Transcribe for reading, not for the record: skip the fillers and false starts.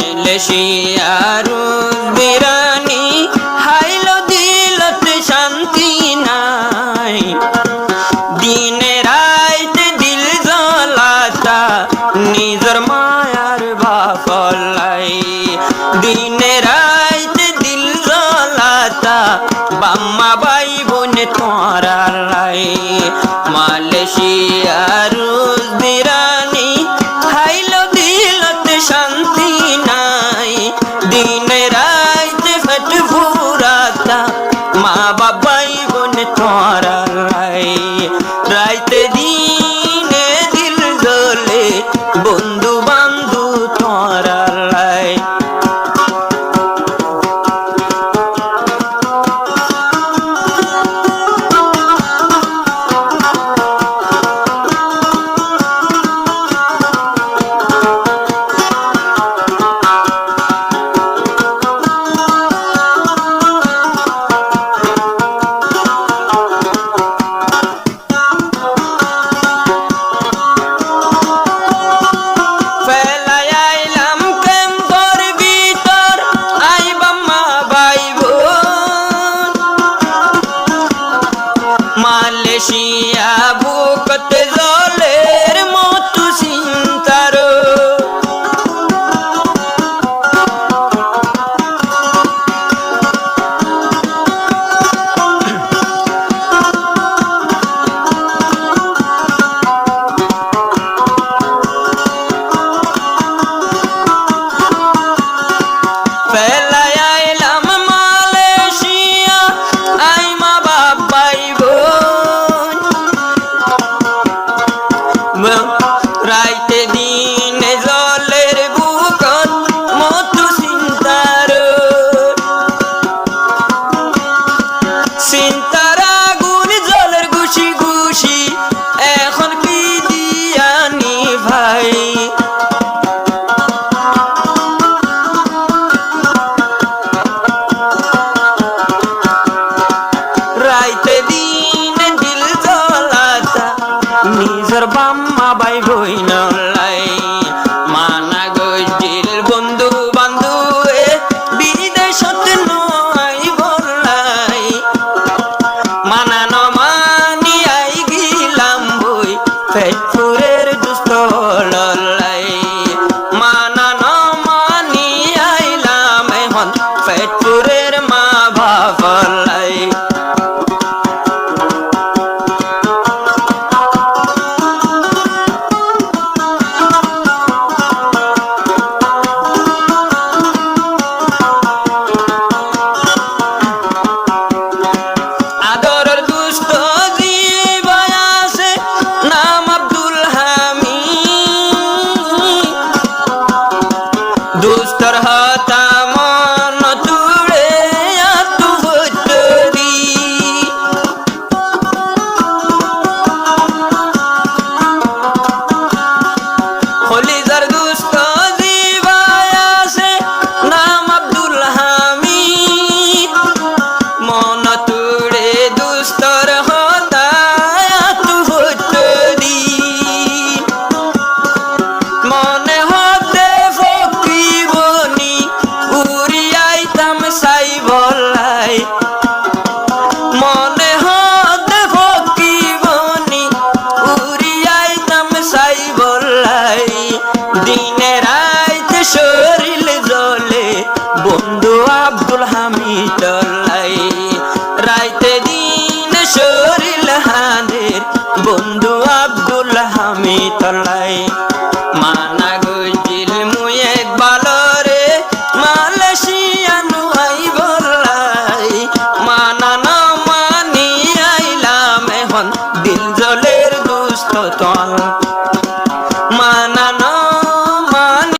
মালয়েশিয়ার বিরানি হাইলো দিলতে শান্তি নাই দিনে রাইতে দিল জ্বলাতা নিজর মায়ার বাফলাই দিনে রাইতে দিল জ্বলাতা বাম্মা বাই বোন তোরা লাই মালয়েশিয়ার বিরানি হাইলো দিলতে শান্তি নাই দিনে রাইতে ফট ফুরাতা মা বাবাই বোন তোরা লাই রাইতে দিনে দিল জ্বলে বন্ধু বান্ধু তোরা লাই মালয়েশিয়া বুকত জলের মতো চিন্তার রাইতে দিনে জলের বুকত মতো চিন্তার চিন্তার আগুন জলের গুছি গুছি এখন কি দিয়ানি ভাই রাইতে দিনে দিল জ্বলাতা নিজর বাম্মা বাই বইন লাই মানা গইল বন্ধু বান্ধু বিদেশত নয় বলাই মানা ন মানি আই গিলাম বই ফেটপুরের দুস্থ লাই মানা ন মানি আইলাম এখন ফেটপুরের মা বাবালাই দুস্তর হতা মন তুড়ে আতু ভুতরি হলিজার দুস্ত জীবায় আছে নাম আব্দুল হামিদ মন তুড়ে দুস্তর হতা আতু ভুতরি মনে হতে সাই বলাই মনে হতে ফকি বনি উড়িয়াইতাম সাই বলাই দিনে রাইতে শরীর জ্বলে বন্ধু আব্দুল হামিদ লাই রাইতে দিন শরীর হাদের বন্ধু আব্দুল হামিদ লাই মানা গইল মুই একবার রে মালয়েশিয়া দিল জলের দুস্থ তল